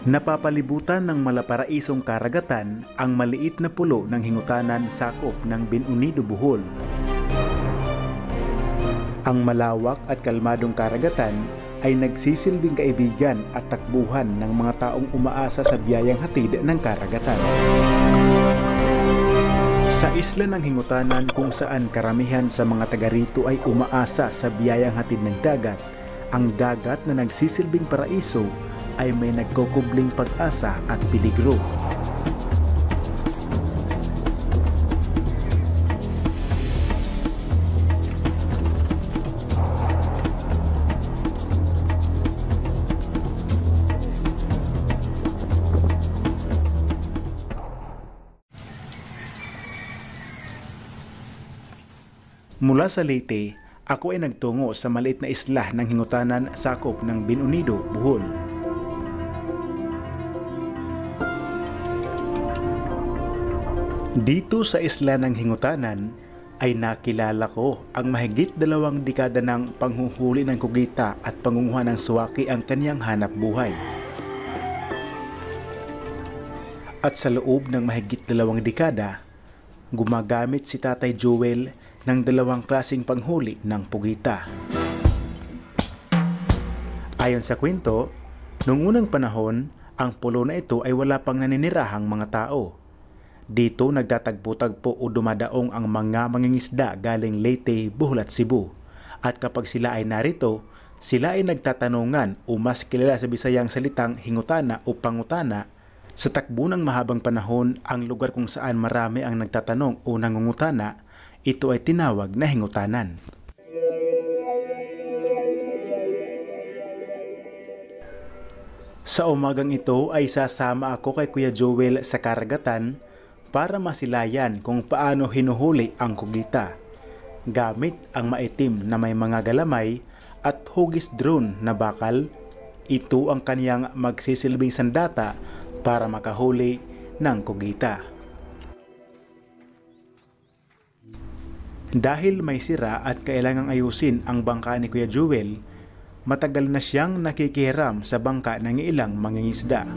Napapalibutan ng malaparaisong karagatan ang maliit na pulo ng hingutanan sakop ng Binunido, Bohol. Ang malawak at kalmadong karagatan ay nagsisilbing kaibigan at takbuhan ng mga taong umaasa sa biyayang hatid ng karagatan. Sa isla ng hingutanan kung saan karamihan sa mga taga rito ay umaasa sa biyayang hatid ng dagat, ang dagat na nagsisilbing paraiso ay may nagkukubling pag-asa at peligro. Mula sa Leyte, ako ay nagtungo sa maliit na isla ng hingutanan sakop ng Binunido, Bohol. Dito sa isla ng hingutanan ay nakilala ko ang mahigit 2 dekada ng panghuhuli ng kugita at pangunguha ng suwaki ang kanyang hanap buhay. At sa loob ng mahigit 2 dekada, gumagamit si Tatay Joel ng 2 klaseng panghuli ng pugita. Ayon sa kwento, noong unang panahon, ang pulo na ito ay wala pang naninirahang mga tao. Dito nagtatagpo-tagpo o dumadaong ang mga mangingisda galing Leyte, Bohol at Cebu. At kapag sila ay narito, sila ay nagtatanungan o mas kilala sa Bisayang salitang hingutana o pangutana. Sa takbo ng mahabang panahon, ang lugar kung saan marami ang nagtatanong o nangungutana, ito ay tinawag na hingutanan. Sa umagang ito ay sasama ako kay Kuya Joel sa karagatan para masilayan kung paano hinuhuli ang kugita gamit ang maitim na may mga galamay at hugis drone na bakal. Ito ang kaniyang magsisilbing sandata para makahuli ng kugita. Dahil may sira at kailangang ayusin ang bangka ni Kuya Joel, matagal na siyang nakikihiram sa bangka ng ilang mangingisda.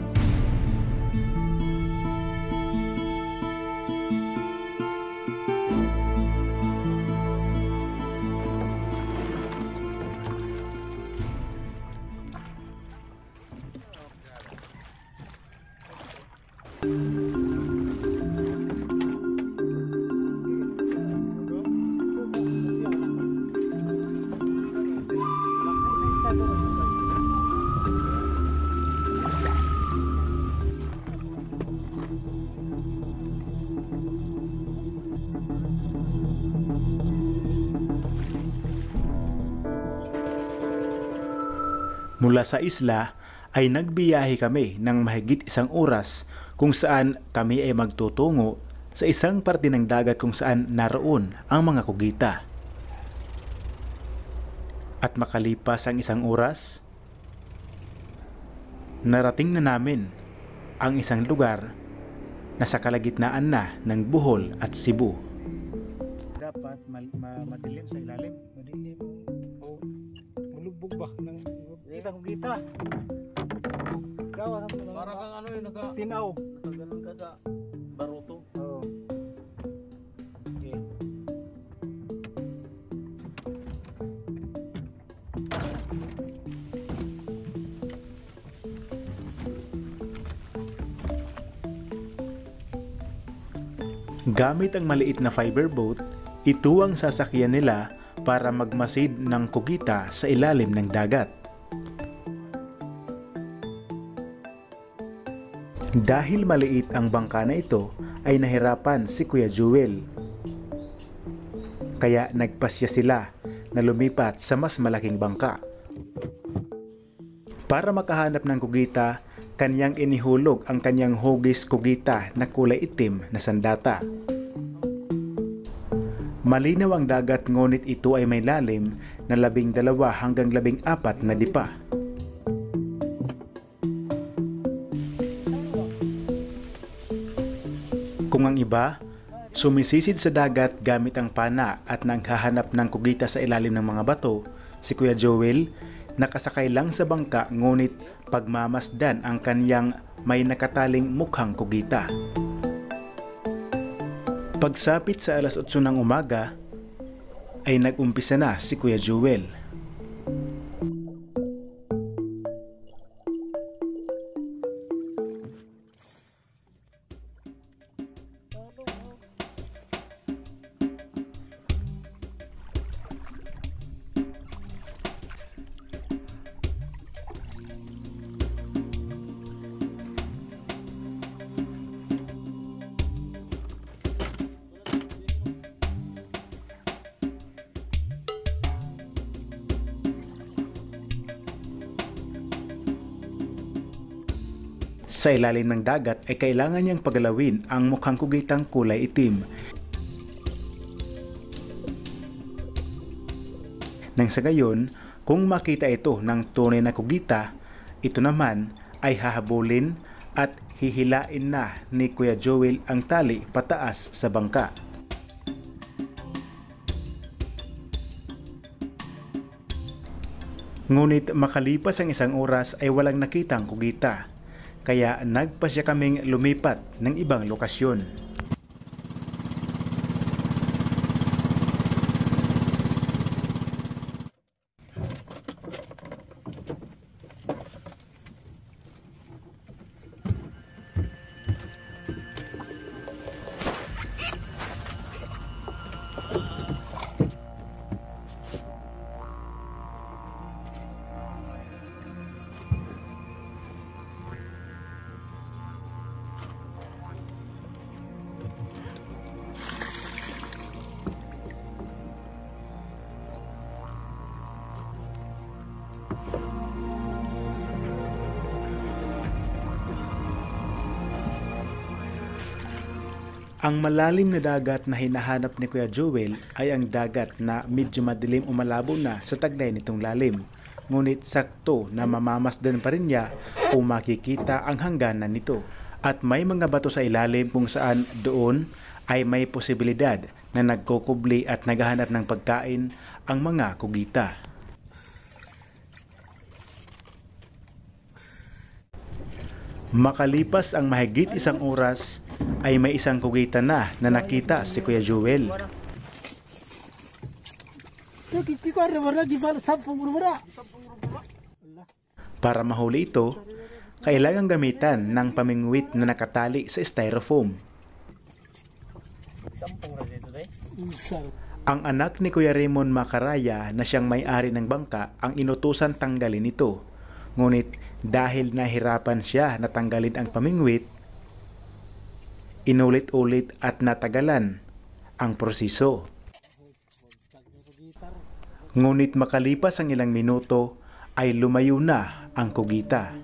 Mula sa isla ay nagbiyahe kami ng mahigit 1 oras kung saan kami ay magtutungo sa isang parte ng dagat kung saan naroon ang mga kugita. At makalipas ang 1 oras, narating na namin ang isang lugar na sa kalagitnaan na ng Bohol at Cebu. Dapat madilim sa ilalim. Madilim o malubog ba ng kita kugita. Gawa sa mga para kang ano yun, tinaw. nakaganon ka sa baruto. Oo. Okay. Gamit ang maliit na fiber boat, ito ang sasakyan nila para magmasid ng kugita sa ilalim ng dagat. Dahil maliit ang bangka na ito, ay nahirapan si Kuya Joel. Kaya nagpasya sila na lumipat sa mas malaking bangka. Para makahanap ng kugita, kanyang inihulog ang kanyang hugis kugita na kulay itim na sandata. Malinaw ang dagat ngunit ito ay may lalim na 12 hanggang 14 na dipa. Kung ang iba, Sumisisid sa dagat gamit ang pana at nanghahanap ng kugita sa ilalim ng mga bato, si Kuya Joel nakasakay lang sa bangka ngunit pagmamasdan ang kanyang may nakataling mukhang kugita. Pagsapit sa alas 8 ng umaga, ay nag-umpisa na si Kuya Jewel. Sa ilalim ng dagat ay kailangan niyang pagalawin ang mukhang kugitang kulay itim. Nang sa gayon, kung makita ito ng tunay na kugita, ito naman ay hahabulin at hihilain na ni Kuya Joel ang tali pataas sa bangka. Ngunit makalipas ang isang oras ay walang nakitang kugita. Kaya nagpasya kaming lumipat ng ibang lokasyon. Ang malalim na dagat na hinahanap ni Kuya Joel ay ang dagat na medyo madilim o malabo na sa taglay nitong lalim. Ngunit sakto na mamamasdan pa rin niya kung makikita ang hangganan nito. At may mga bato sa ilalim kung saan doon ay may posibilidad na nagkukubli at naghahanap ng pagkain ang mga kugita. Makalipas ang mahigit isang oras ay may isang kugita na nakita si Kuya Joel. Para mahuli ito, kailangang gamitan ng pamingwit na nakatali sa styrofoam. Ang anak ni Kuya Raymond Macaraya na siyang may-ari ng bangka ang inutusan tanggalin ito. Ngunit dahil nahirapan siya na tanggalin ang pamingwit, inulit-ulit at natagalan ang proseso. Ngunit makalipas ang ilang minuto ay lumayo na ang kugita.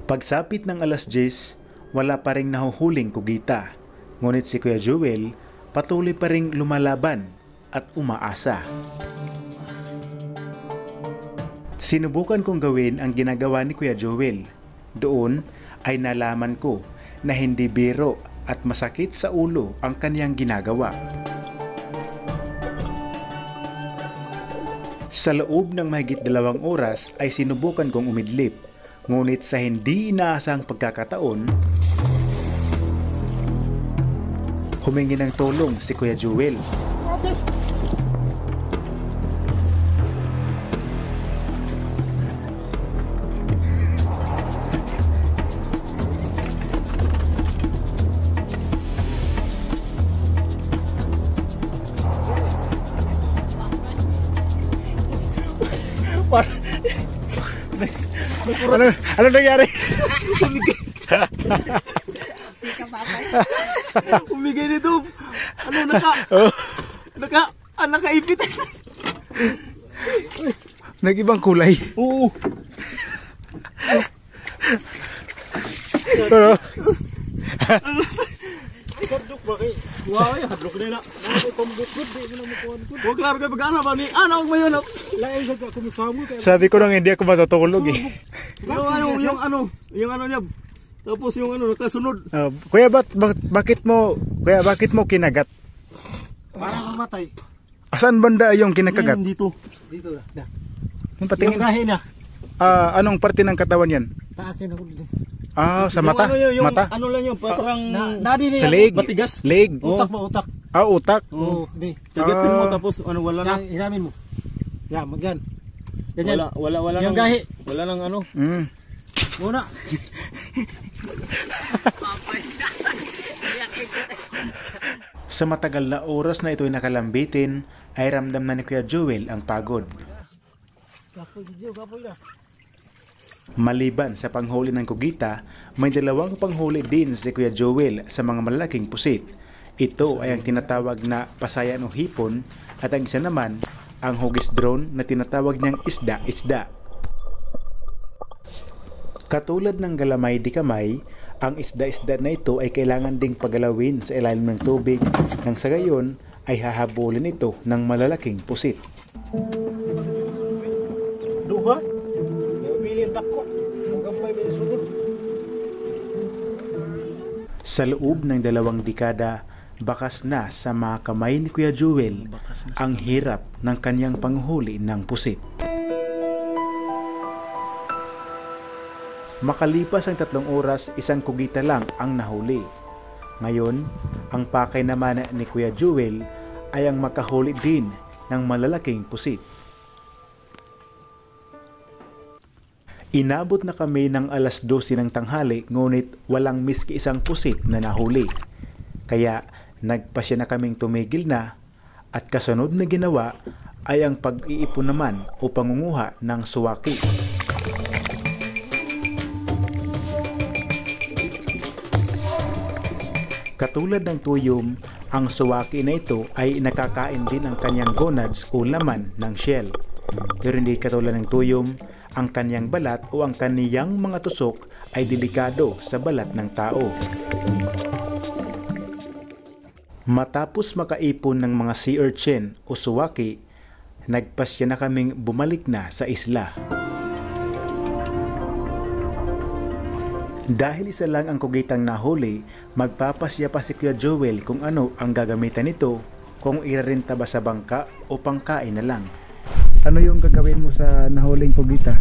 Pagsapit ng alas 10, wala pa ring nahuhuling kugita. Ngunit si Kuya Joel patuloy pa ring lumalaban at umaasa. Sinubukan kong gawin ang ginagawa ni Kuya Joel. Doon ay nalaman ko na hindi biro at masakit sa ulo ang kaniyang ginagawa. Sa loob ng mahigit 2 oras ay sinubukan kong umidlip. Ngunit sa hindi inaasang pagkakataon, humingi ng tulong si Kuya Joel. Ano nangyari? Umigay nito. Ano nakaipit. Nag-ibang kulay. Oo. Pero Hadlok ba kay? Wow, hadlok na na. Ano pambukod di mo mo. Wag lang kay pag-ana ba ni? Ano ang mayon? Lain sa kumisamo kay. sabi ko nang hindi ako matutulog eh. Yung ano niya. Tapos yung ano nakasunod. Kuya bakit mo kinagat? Parang mamatay. Asan banda yung kinakagat? Dito. Dito na. Yung patingin. Yung gahi na. Anong parte ng katawan yan? Taakin ako dito. Sa mata? Mata? Ano lang yun, parang nadi Sa leg? matigas. Leg? Utak ba, utak? Utak? Oo, hindi. Tagatin mo tapos wala na. Hiramin mo. Yan, magyan. Ganyan. Wala Yung nang gahi. wala nang ano. Muna. Sa matagal na oras na ito'y nakalambitin, ay ramdam na ni Kuya Joel ang pagod. Kapoy na. Maliban sa panghuli ng kugita, may dalawang panghuli din si Kuya Joel sa mga malalaking pusit. Ito ay ang tinatawag na pasayan o hipon at ang isa naman ang hugis drone na tinatawag niyang isda-isda. Katulad ng galamay di kamay, ang isda-isda na ito ay kailangan ding pagalawin sa ilalim ng tubig nang sa gayon ay hahabulin ito ng malalaking pusit. Duha? Bilin dako. Ang gamay may sunod. Sa loob ng 2 dekada, bakas na sa mga kamay ni Kuya Joel ang hirap ng kanyang panghuli ng pusit. Makalipas ang 3 oras, isang kugita lang ang nahuli. Ngayon, ang pakay naman ni Kuya Joel ay ang makahuli din ng malalaking pusit. Inabot na kami ng 12:00 ng tanghali ngunit walang miski isang pusit na nahuli. Kaya nagpasya na kaming tumigil na at kasunod na ginawa ay ang pag-iipon naman o pangunguha ng suwaki. Katulad ng tuyom, ang suwaki na ito ay nakakain din ang kanyang gonads o laman ng shell. Pero hindi katulad ng tuyom, ang kanyang balat o ang kaniyang mga tusok ay delikado sa balat ng tao. Matapos makaipon ng mga sea urchin o suwaki, nagpasya na kaming bumalik na sa isla. Dahil isa lang ang kugitang nahuli, magpapasya pa si Kuya Joel kung ano ang gagamitan nito, kung irarinta ba sa bangka o pangkain na lang. Ano yung gagawin mo sa nahuling kugita?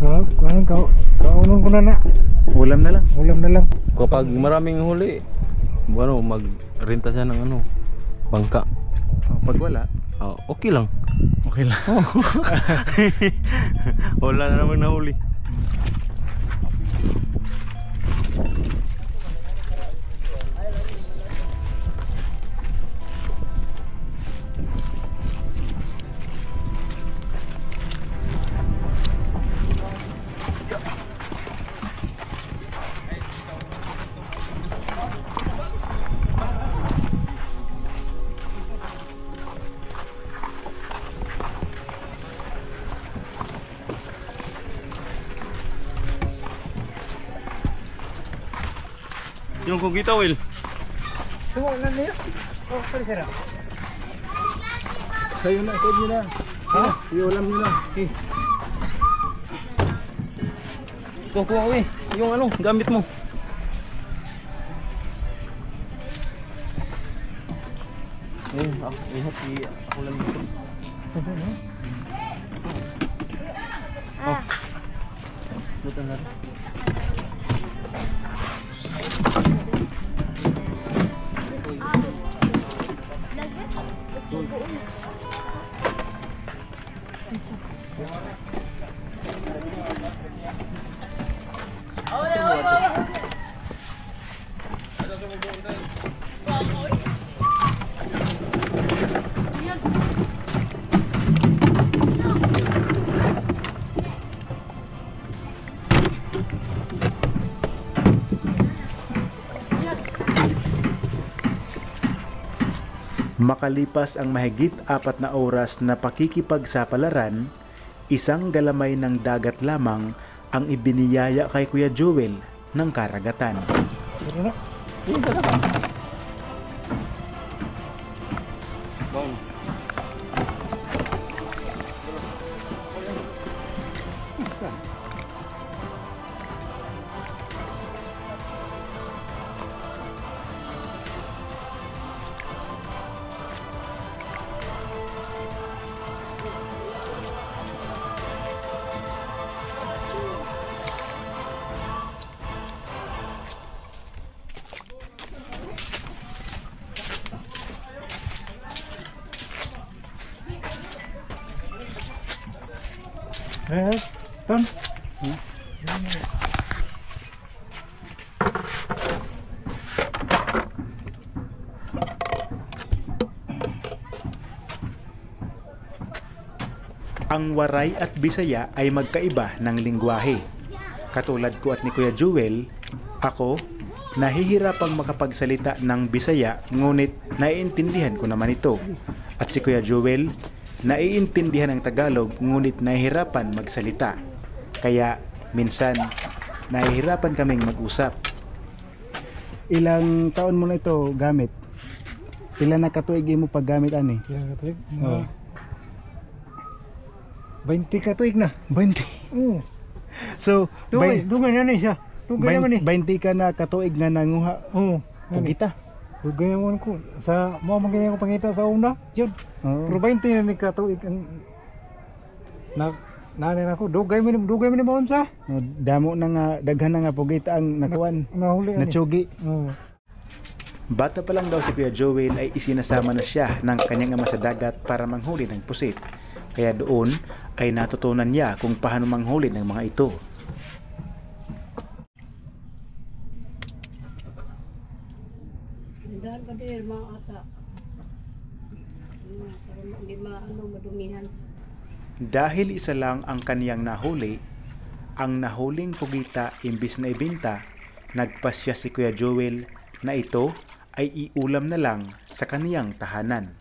Kaunon ko na. Ulam na lang. Ulam na lang. Kapag maraming huli, magrenta siya ng bangka. Pag wala, Okay lang. okay lang. Wala na namang nahuli. Yung kugita, Will. Sumo na niya. Pwede sira. Sa'yo na, sa inyo na. Iulam nyo na. Kukuha ko yung gamit mo. Ako lang dito. Buta na rin. Makalipas ang mahigit 4 na oras na pakikipagsapalaran, isang galamay ng dagat lamang ang ibiniyaya kay Kuya Joel ng karagatan. Ton. Ang Waray at Bisaya ay magkaiba ng lingwahe. Katulad ko at ni Kuya Jewel, ako, nahihirapang makapagsalita ng Bisaya ngunit naiintindihan ko naman ito. At si Kuya Jewel, naiintindihan ang Tagalog ngunit nahihirapan magsalita. Kaya minsan, nahihirapan kaming mag-usap. Ilang taon mo na ito gamit? Pila na katuig mo paggamit ani? Kaya katuig. Oo. 20 katuig na. 20. Oo. So, Dugay na siya. Dugay naman eh. 20 ka na katuig nga nanguha. Oo. Pugita. Dugay naman ko. Sa mo magiging ko pangita sa una. Diyan. Oo. Pero 20 na ni katuig ang nanay na ko. Dugay mo mo unsa. Damo na nga, daghan na nga pugita ang nakuan. Nahuli ani. Natsugi. Oo. Bata pa lang daw si Kuya Joel ay isinasama na siya ng kanyang ama sa dagat para manghuli ng pusit. Kaya doon ay natutunan niya kung paano manghuli ng mga ito. Dahil ka din, mga ata. Hindi madumihan. Dahil isa lang ang kaniyang nahuli, ang nahuling pugita imbis na ibinta, nagpasya si Kuya Joel na ito ay iulam na lang sa kaniyang tahanan.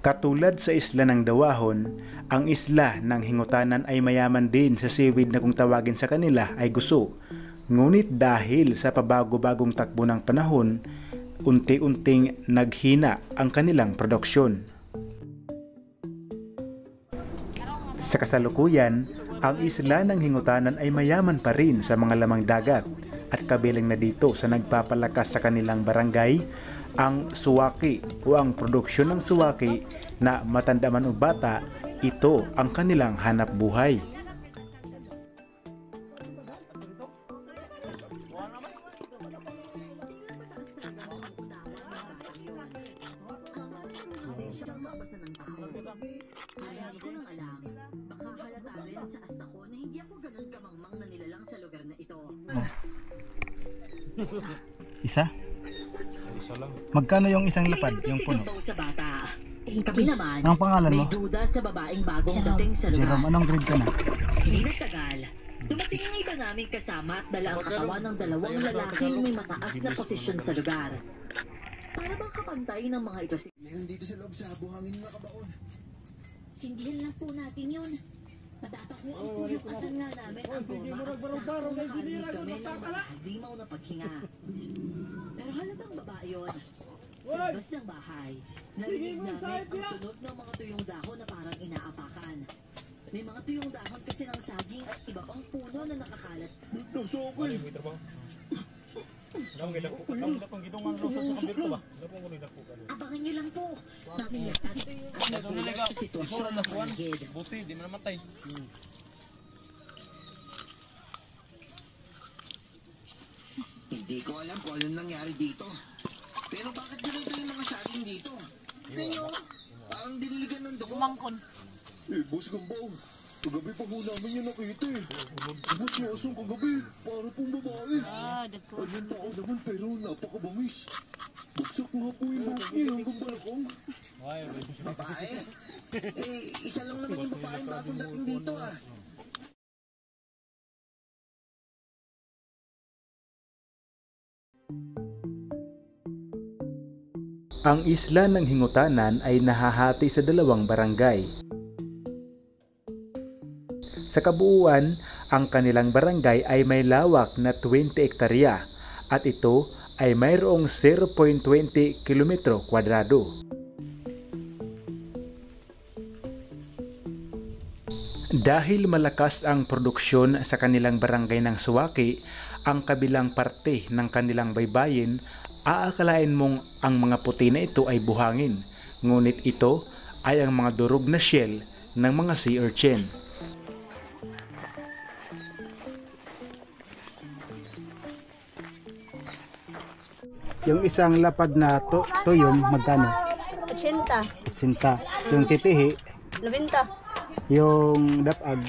Katulad sa isla ng Dawahon, ang isla ng Hingutanan ay mayaman din sa seaweed na kung tawagin sa kanila ay guso. Ngunit dahil sa pabago-bagong takbo ng panahon, unti-unting naghina ang kanilang produksyon. Sa kasalukuyan, ang isla ng Hingutanan ay mayaman pa rin sa mga lamang dagat at kabilang na dito sa nagpapalakas sa kanilang barangay ang suwaki o ang produksyon ng suwaki na matanda man o bata, ito ang kanilang hanap buhay. Isa? Magkano yung isang lapad, yung puno? Sa bata. Kami naman, Anong pangalan mo? may duda sa babaeng bagong dating sa lugar. Jerome, anong grade ka na? Hindi nagtagal. Dumating ang iba naming kasama at dala ang katawan ng dalawang lalaking may mataas na posisyon sa lugar. Para bang kapantay ng mga ito si... Nandito sa loob sa buhangin na kabaon. Sindihan lang po natin yun. Matatak mo ang puyukasan nga namin ang forma at saktong nakarinig kami ng mga halimaw na paghinga. Pero halatang babae yun. Sa labas ng bahay, narinig namin ang tunog ng mga tuyong dahon na parang inaapakan. May mga tuyong dahon kasi ng saging at iba pang puno na nakakalat. Nasokol! Abangan nyo lang po. Namin lahat at nagulat sa sitwasyon ng paligid. Buti, di mo namatay. Hindi ko alam kung ano nangyari dito. Pero bakit ganito yung mga saging dito? Tingnan parang diniligan ng dugo. Mangkon. Boss Gambaw, kagabi pa ho namin yung nakita eh. Boss Yasong kagabi, para pong babae. Dagko. Ayun tao naman pero napakabangis. Bagsak nga po yung buhok niya hanggang balakong. Babae? Isa lang naman yung babaeng bagong dating dito ah. Ang isla ng Hingutanan ay nahahati sa dalawang barangay. Sa kabuuan, ang kanilang barangay ay may lawak na 20 hektarya at ito ay mayroong 0.20 kilometro kwadrado. Dahil malakas ang produksyon sa kanilang barangay ng suwaki, ang kabilang parte ng kanilang baybayin, aakalain mong ang mga puti na ito ay buhangin, ngunit ito ay ang mga durog na shell ng mga sea urchin. Yung isang lapad na tuyong, magkano? 80. Sinta. Yung titihi, 90. Yung dapag,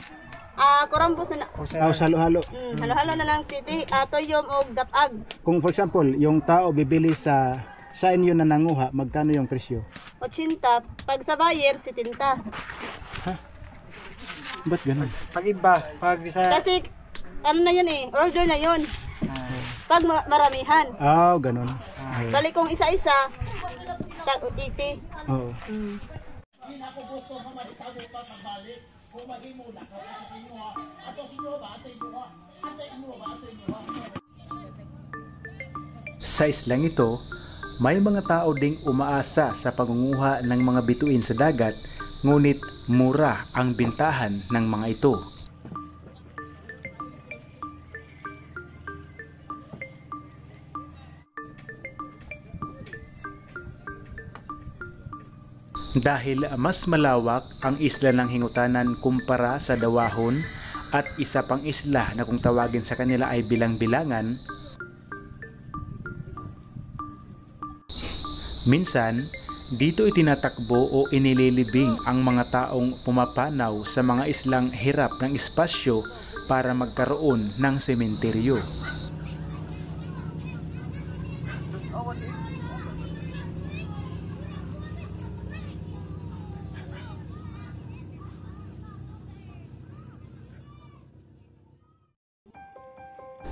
Kurambos na halo-halo. halo-halo na lang toyom o dapag. Kung for example, yung tao bibili sa inyo na nanguha, magkano yung presyo? 80. Pag sa buyer, 70. Ba't ganun? Pag iba, pag sa Kasi, ano na yun order na yun. Pag maramihan. Ganun. Bali kung isa-isa, 80. Oo. Sa islang ito, may mga tao ding umaasa sa pangunguha ng mga bituin sa dagat, ngunit mura ang bintahan ng mga ito. Dahil mas malawak ang isla ng Hingutanan kumpara sa Dawahon at isa pang isla na kung tawagin sa kanila ay bilang-bilangan, minsan dito itinatakbo o inililibing ang mga taong pumapanaw sa mga islang hirap ng espasyo para magkaroon ng sementeryo.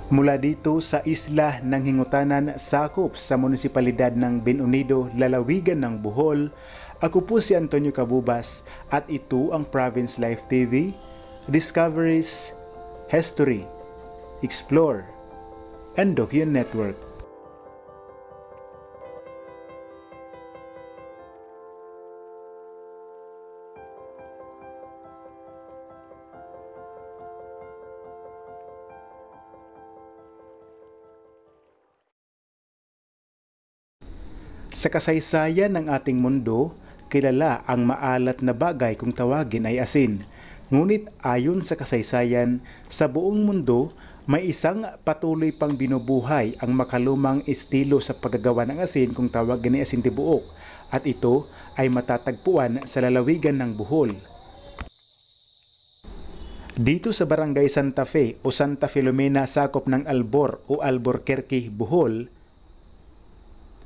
Mula dito sa isla ng Hingutanan, sakop sa munisipalidad ng Benunido, lalawigan ng Bohol, ako po si Antonio Cabubas at ito ang Province Life TV, Discoveries, History, Explore, and Document Network. Sa kasaysayan ng ating mundo, kilala ang maalat na bagay kung tawagin ay asin. Ngunit ayon sa kasaysayan, sa buong mundo, may isang patuloy pang binubuhay ang makalumang estilo sa paggagawa ng asin kung tawagin ay asin tibuok, at ito ay matatagpuan sa lalawigan ng Bohol. Dito sa Barangay Santa Fe o Santa Filomena, sakop ng Albor o Albuquerque, Bohol,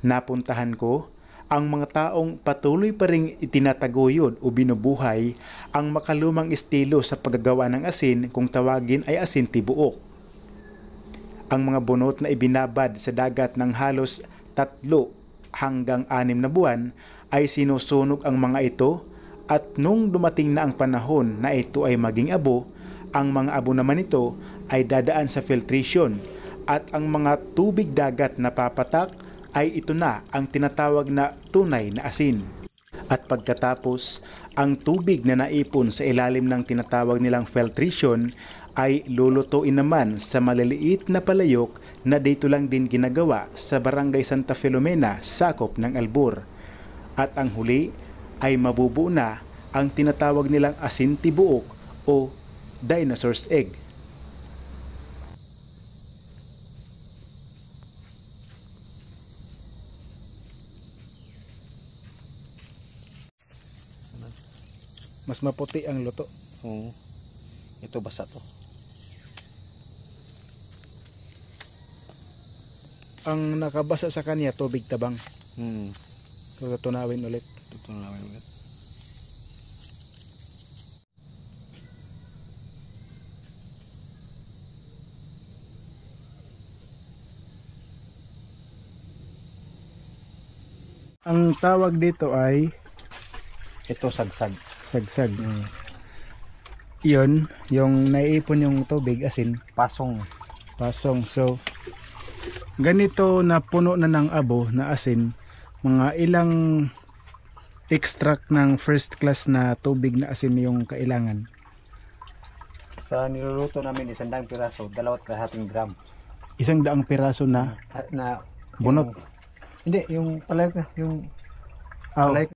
napuntahan ko ang mga taong patuloy pa ring itinataguyod o binubuhay ang makalumang estilo sa paggagawa ng asin kung tawagin ay asin tibuok. Ang mga bunot na ibinabad sa dagat ng halos 3 hanggang 6 na buwan ay sinusunog ang mga ito, at nung dumating na ang panahon na ito ay maging abo, ang mga abo naman ito ay dadaan sa filtration, at ang mga tubig dagat na papatak ay ito na ang tinatawag na tunay na asin. At pagkatapos, ang tubig na naipon sa ilalim ng tinatawag nilang filtration ay lulutuin naman sa maliliit na palayok na dito lang din ginagawa sa Barangay Santa Filomena, sakop ng Albur. At ang huli ay mabubuo na ang tinatawag nilang asin tibuok o dinosaur's egg. Mas maputi ang luto. Oo. Ito basa to. Ang nakabasa sa kanya, tubig tabang. Tutunawin ulit. Tutunawin ulit. Ang tawag dito ay Ito sagsag. sagsag. Yun, yung naiipon yung tubig, asin, Pasong. pasong. So, ganito na puno na ng abo na asin, mga ilang extract ng first class na tubig na asin yung kailangan. Sa niluluto namin 100 piraso, 2.5 gram. 100 piraso na Na bunot. Hindi, yung palayok na, yung Oh, palayok